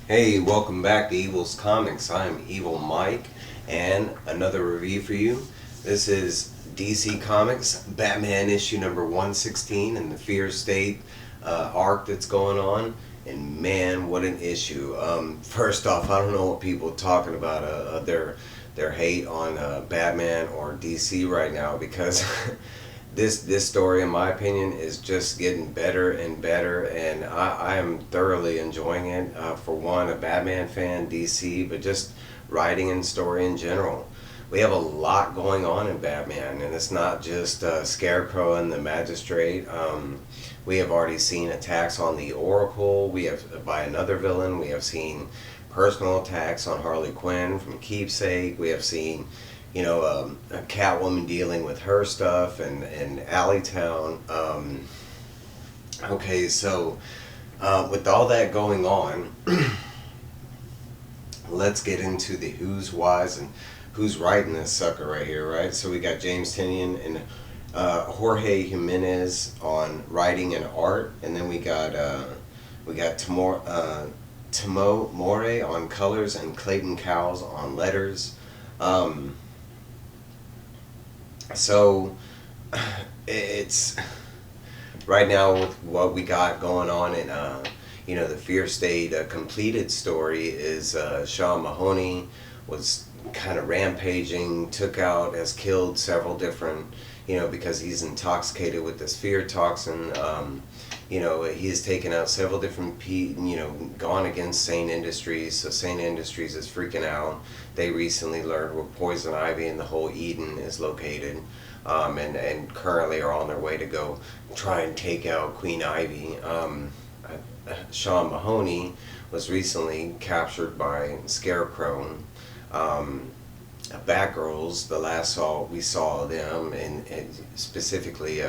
Hey, welcome back to Evil's Comics. I'm Evil Mike, and another review for you. This is DC Comics, Batman issue number 116, and the Fear State arc that's going on. And man, what an issue! First off, I don't know what people are talking about their hate on Batman or DC right now, because this story, in my opinion, is just getting better and better, and I am thoroughly enjoying it. For one, a Batman fan, DC, but just writing and story in general. We have a lot going on in Batman, and it's not just Scarecrow and the Magistrate. We have already seen attacks on the Oracle. We have by another villain. We have seen personal attacks on Harley Quinn from Keepsake. We have seen a Catwoman dealing with her stuff and Alleytown. Okay, so with all that going on, let's get into the who's, whys, and who's writing this sucker right here, right? So we got James Tynion and Jorge Jimenez on writing and art, and then we got Tomeu Morey on colors and Clayton Cowles on letters. So it's right now with what we got going on in the Fear State completed story is Sean Mahoney was kind of rampaging, has killed several different, because he's intoxicated with this fear toxin. He has taken out several different gone against Sane Industries. So Sane Industries is freaking out. They recently learned where Poison Ivy and the whole Eden is located, and currently are on their way to go try and take out Queen Ivy. Sean Mahoney was recently captured by Scarecrow. Batgirls, the last we saw them, and specifically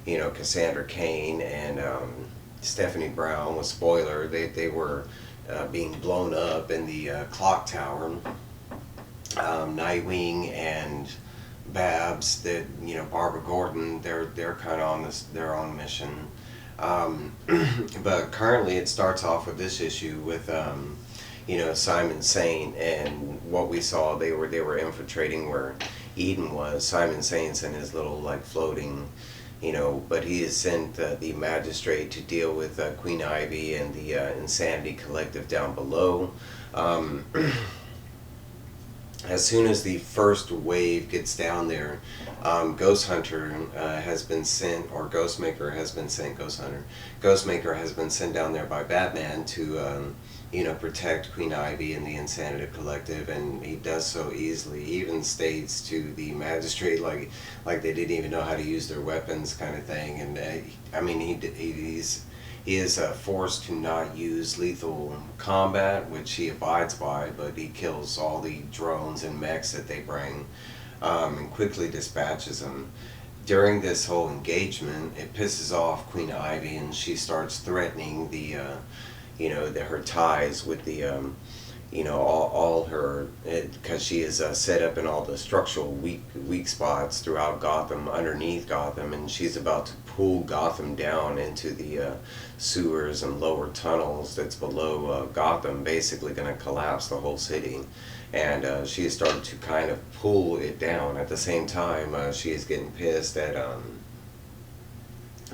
Cassandra Cain and Stephanie Brown, was spoiler, they were being blown up in the clock tower. Nightwing and Babs, Barbara Gordon, they're kind of on they're on mission. But currently it starts off with this issue with Simon Saint, and what we saw, they were infiltrating where Eden was. Simon Saint's in his little floating, but he has sent the Magistrate to deal with Queen Ivy and the Insanity Collective down below. As soon as the first wave gets down there, Ghost Hunter has been sent, or Ghostmaker has been sent. Ghostmaker has been sent down there by Batman to protect Queen Ivy and the Insanity Collective, and he does so easily. He even states to the Magistrate like they didn't even know how to use their weapons, kind of thing. And he is forced to not use lethal combat, which he abides by, but he kills all the drones and mechs that they bring, and quickly dispatches them. During this whole engagement, it pisses off Queen Ivy, and she starts threatening her ties with the all her, because she is set up in all the structural weak spots throughout Gotham, underneath Gotham, and she's about to pull Gotham down into the sewers and lower tunnels that's below Gotham, basically going to collapse the whole city. And she has started to kind of pull it down. At the same time, she is getting pissed at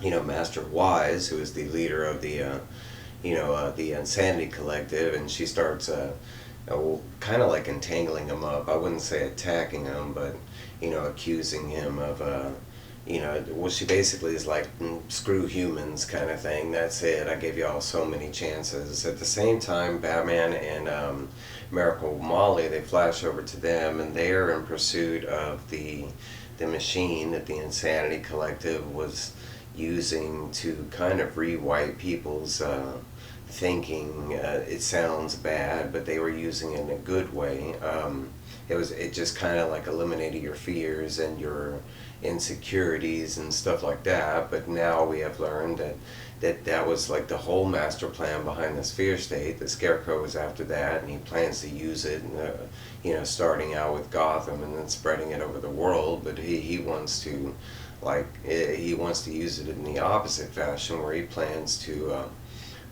Master Wise, who is the leader of the the Insanity Collective, and she starts kind of entangling him up. I wouldn't say attacking him, but accusing him of she basically is like, screw humans kind of thing. That's it. I gave y'all so many chances. At the same time, Batman and Miracle Molly, they flash over to them, and they are in pursuit of the machine that the Insanity Collective was using to kind of rewrite people's thinking. It sounds bad, but they were using it in a good way. It just kind of eliminated your fears and your insecurities and stuff like that. But now we have learned that was the whole master plan behind this Fear State. The Scarecrow was after that, and he plans to use it, starting out with Gotham and then spreading it over the world. But he wants to use it in the opposite fashion, where he plans to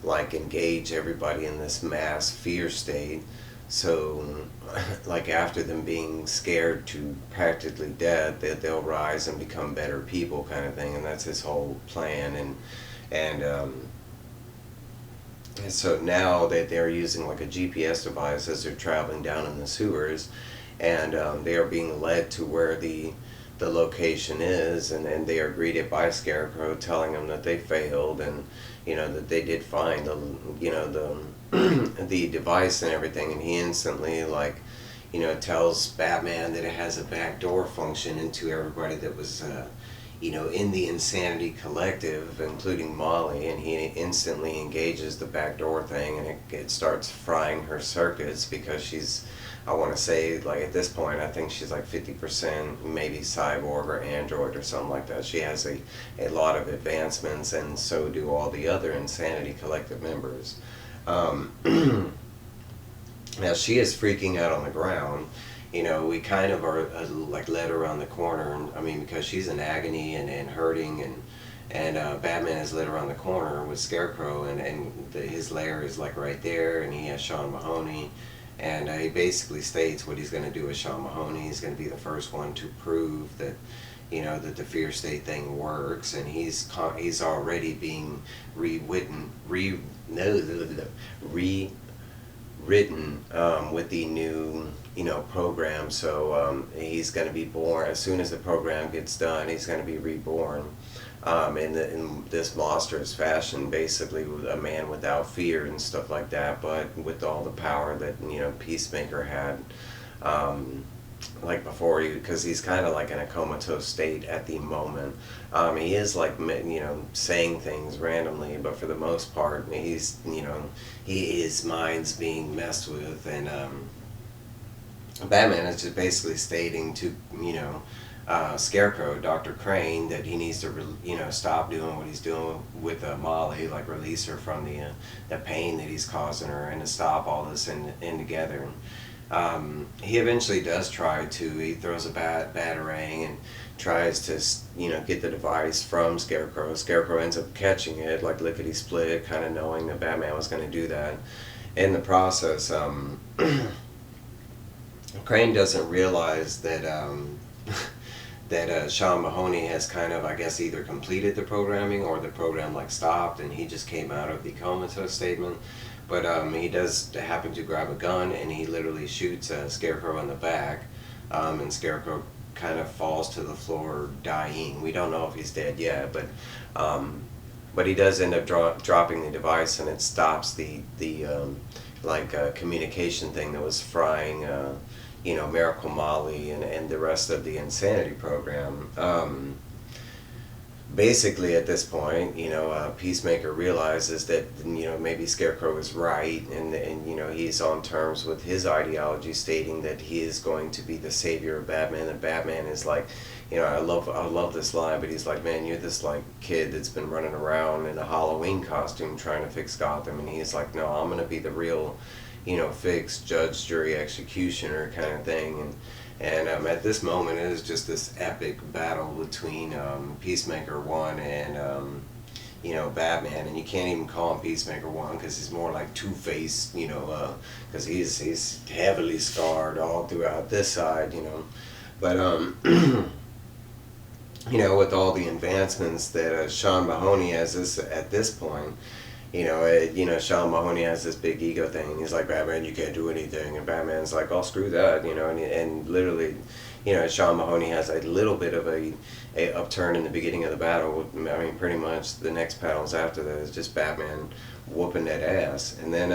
like engage everybody in this mass fear state. So, like after them being scared to practically death, that they'll rise and become better people, kind of thing. And that's his whole plan. And so now that they're using like a GPS device as they're traveling down in the sewers, and they are being led to where the location is, and they are greeted by Scarecrow telling them that they failed, and that they did find the the device and everything, and he instantly tells Batman that it has a backdoor function into everybody that was in the Insanity Collective, including Molly, and he instantly engages the backdoor thing, and it starts frying her circuits because she's, I want to say, like at this point, I think she's like 50% maybe cyborg or android or something like that. She has a lot of advancements, and so do all the other Insanity Collective members. Now she is freaking out on the ground. We kind of are like led around the corner, and I mean, because she's in agony and hurting, and Batman is led around the corner with Scarecrow, and his lair is like right there, and he has Sean Mahoney. And he basically states what he's going to do with Sean Mahoney. He's going to be the first one to prove that, that the fear state thing works. And he's already being rewritten with the new, program. So he's going to be born as soon as the program gets done. He's going to be reborn. In this monstrous fashion, basically a man without fear and stuff like that, but with all the power that Peacemaker had, like before, because he's kind of like in a comatose state at the moment. He is like saying things randomly, but for the most part, his mind's being messed with, and Batman is just basically stating to Scarecrow, Dr. Crane, that he needs to stop doing what he's doing with Molly, like release her from the pain that he's causing her, and to stop all this in together. He eventually does try to. He throws a batarang and tries to get the device from Scarecrow. Scarecrow ends up catching it like lickety split, kind of knowing that Batman was going to do that. In the process, Crane doesn't realize that that Sean Mahoney has kind of, I guess, either completed the programming or the program like stopped, and he just came out of the comatose statement. But he does happen to grab a gun, and he literally shoots Scarecrow in the back, and Scarecrow kind of falls to the floor dying. We don't know if he's dead yet, but he does end up dropping the device, and it stops the communication thing that was frying Miracle Molly and the rest of the Insanity program. Basically at this point, Peacemaker realizes that maybe Scarecrow is right, and he's on terms with his ideology, stating that he is going to be the savior of Batman. And Batman is like, I love this line, but he's like, man, you're this like kid that's been running around in a Halloween costume trying to fix Gotham, and he's like, no, I'm gonna be the real fix, judge, jury, executioner kind of thing. And at this moment, it is just this epic battle between Peacemaker 1 and Batman. And you can't even call him Peacemaker 1 because he's more like Two-Face, because he's heavily scarred all throughout this side, But with all the advancements that Sean Mahoney has at this point. Sean Mahoney has this big ego thing, and he's like, Batman, you can't do anything, and Batman's like, oh, screw that, and literally, Sean Mahoney has a little bit of a upturn in the beginning of the battle. I mean, pretty much the next battles after that is just Batman whooping that ass, and then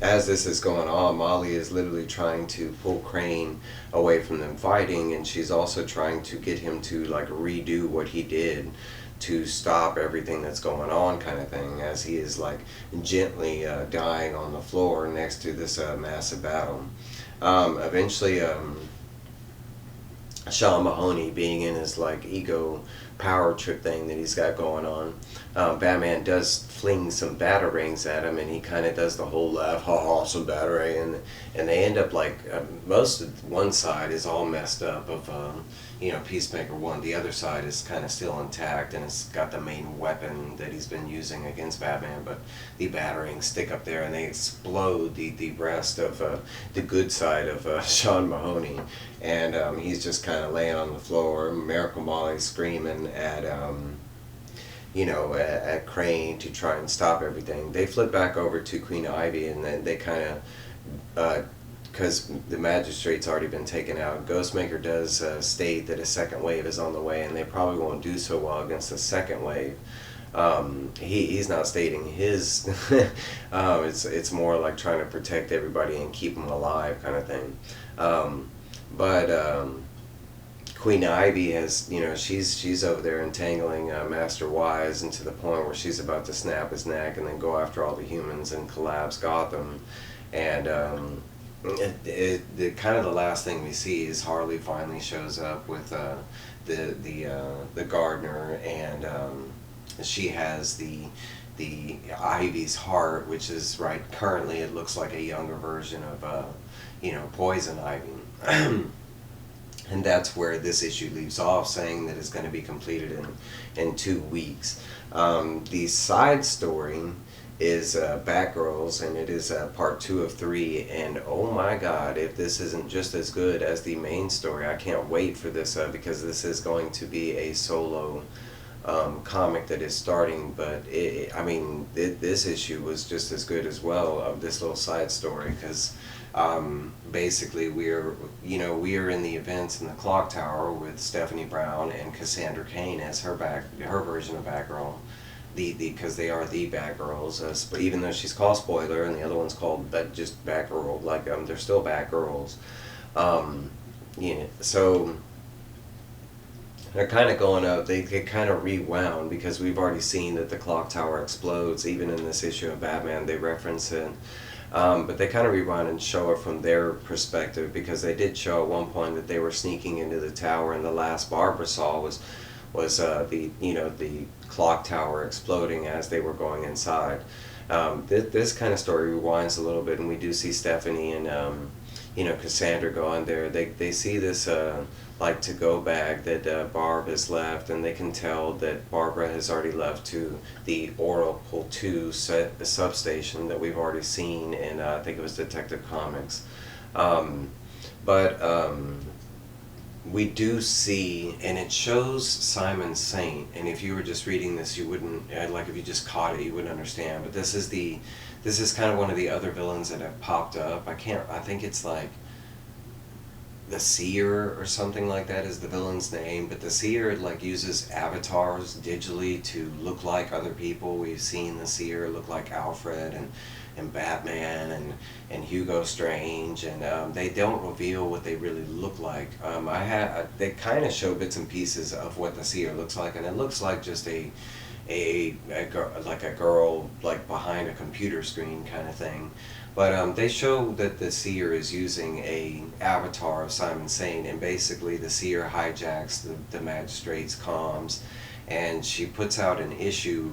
as this is going on, Molly is literally trying to pull Crane away from them fighting, and she's also trying to get him to like redo what he did to stop everything that's going on, kind of thing, as he is like gently dying on the floor next to this massive battle. Eventually, Sean Mahoney, being in his like ego power trip thing that he's got going on, Batman does fling some batarangs at him, and he kind of does the whole laugh, ha ha, some batarang, and they end up like most of one side is all messed up of Peacemaker 1. The other side is kind of still intact, and it's got the main weapon that he's been using against Batman, but the batarangs stick up there and they explode the rest of the good side of Sean Mahoney, and he's just kind of laying on the floor. Miracle Molly's screaming at Crane to try and stop everything. They flip back over to Queen Ivy, and then they kind of, because the magistrate's already been taken out, Ghostmaker does state that a second wave is on the way, and they probably won't do so well against the second wave. He's not stating his. It's more like trying to protect everybody and keep them alive, kind of thing. But Queen Ivy has, she's over there entangling Master Wise, and to the point where she's about to snap his neck and then go after all the humans and collapse Gotham. And the kind of the last thing we see is Harley finally shows up with the gardener, and she has the Ivy's heart, which is currently it looks like a younger version of Poison Ivy. And that's where this issue leaves off, saying that it's going to be completed in 2 weeks. The side story is Batgirls, and it is part 2 of 3. And oh my God, if this isn't just as good as the main story, I can't wait for this because this is going to be a solo comic that is starting. But this issue was just as good as well, of this little side story, because basically we are in the events in the clock tower with Stephanie Brown and Cassandra Cain as her version of Batgirl, because they are the Batgirls, even though she's called Spoiler and the other one's called just Batgirl, they're still Batgirls. So they're kind of going up, they get kind of rewound, because we've already seen that the clock tower explodes. Even in this issue of Batman they reference it. But they kind of rewind and show it from their perspective, because they did show at one point that they were sneaking into the tower, and the last Barbara saw was the clock tower exploding as they were going inside. This kind of story rewinds a little bit, and we do see Stephanie and Cassandra go on there. They see this to-go bag that Barb has left, and they can tell that Barbara has already left to the Oracle 2 substation that we've already seen in, I think it was Detective Comics. We do see, and it shows Simon Saint, and if you were just reading this, you wouldn't, if you just caught it, you wouldn't understand, but this is kind of one of the other villains that have popped up. I think it's like the Seer or something like that is the villain's name, but the Seer uses avatars digitally to look like other people. We've seen the Seer look like Alfred and Batman and Hugo Strange, and they don't reveal what they really look like. They kind of show bits and pieces of what the Seer looks like, and it looks like just a girl behind a computer screen kind of thing. But they show that the Seer is using a avatar of Simon Saint, and basically the Seer hijacks the magistrate's comms, and she puts out an issue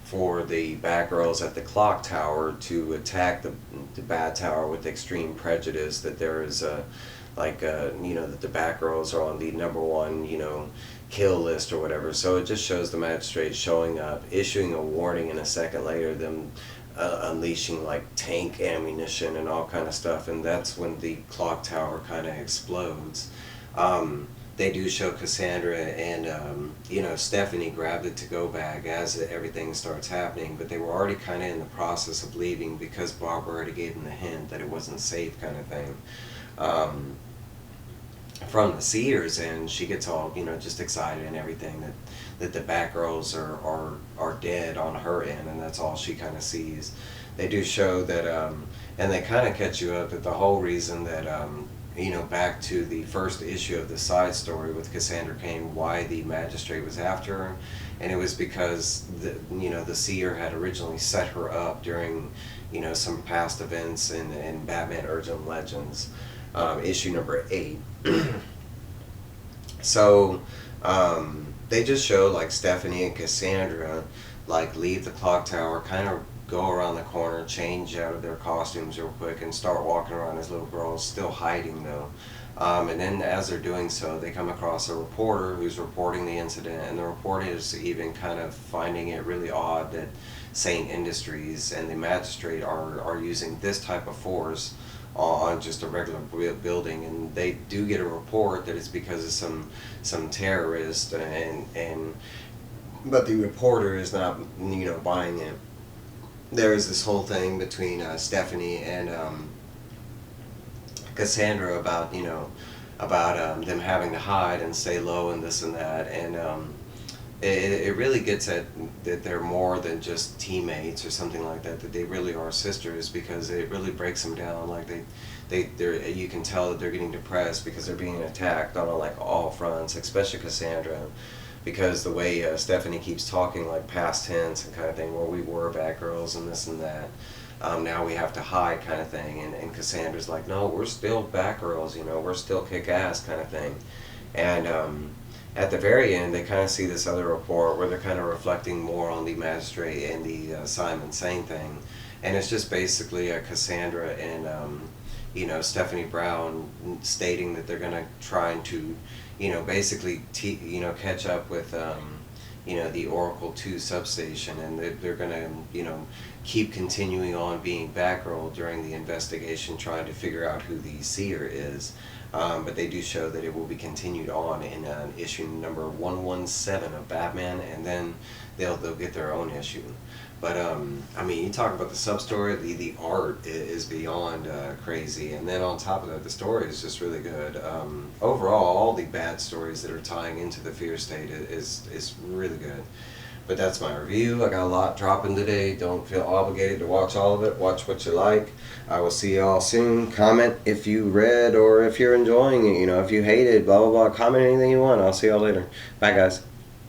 for the Batgirls at the clock tower to attack the Bat Tower with extreme prejudice, that there is that the Batgirls are on the #1 kill list or whatever. So it just shows the magistrate showing up, issuing a warning, and a second later them unleashing tank ammunition and all kind of stuff, and that's when the clock tower kind of explodes. They do show Cassandra and Stephanie grab the to-go bag as everything starts happening, but they were already kind of in the process of leaving, because Barbara already gave them the hint that it wasn't safe, kind of thing. From the Seer's end, she gets all just excited and everything that the Batgirls are dead on her end, and that's all she kind of sees. They do show that, and they kind of catch you up that the whole reason that back to the first issue of the side story with Cassandra Cain, why the magistrate was after her, and it was because the Seer had originally set her up during some past events in Batman Urgent Legends, issue number 8. So they just show like Stephanie and Cassandra like leave the clock tower, kind of go around the corner, change out of their costumes real quick, and start walking around as little girls, still hiding though. And then as they're doing so, they come across a reporter who's reporting the incident, and the reporter is even kind of finding it really odd that Saint Industries and the magistrate are using this type of force on just a regular building, and they do get a report that it's because of some terrorist, and but the reporter is not buying it. There is this whole thing between Stephanie and Cassandra about them having to hide and stay low and this and that, and it really gets at that they're more than just teammates or something like that, that they really are sisters, because it really breaks them down. Like they're you can tell that they're getting depressed because they're being attacked on like all fronts, especially Cassandra, because the way Stephanie keeps talking like past tense and kind of thing, well, we were Batgirls and this and that. Now we have to hide kind of thing, and Cassandra's like, no, we're still Batgirls, we're still kick-ass kind of thing. And at the very end, they kind of see this other report where they're kind of reflecting more on the magistrate and the Simon Saint thing, and it's just basically Cassandra and Stephanie Brown stating that they're going to try to basically catch up with the Oracle 2 substation, and they're going to keep continuing on being Batgirl during the investigation, trying to figure out who the Seer is. But they do show that it will be continued on in issue number 117 of Batman, and then they'll get their own issue. But I mean, you talk about the sub-story, the art is beyond crazy, and then on top of that, the story is just really good. Overall, all the bad stories that are tying into the Fear State is really good. But that's my review. I got a lot dropping today. Don't feel obligated to watch all of it. Watch what you like. I will see you all soon. Comment if you read or if you're enjoying it. If you hated, blah, blah, blah. Comment anything you want. I'll see y'all later. Bye, guys.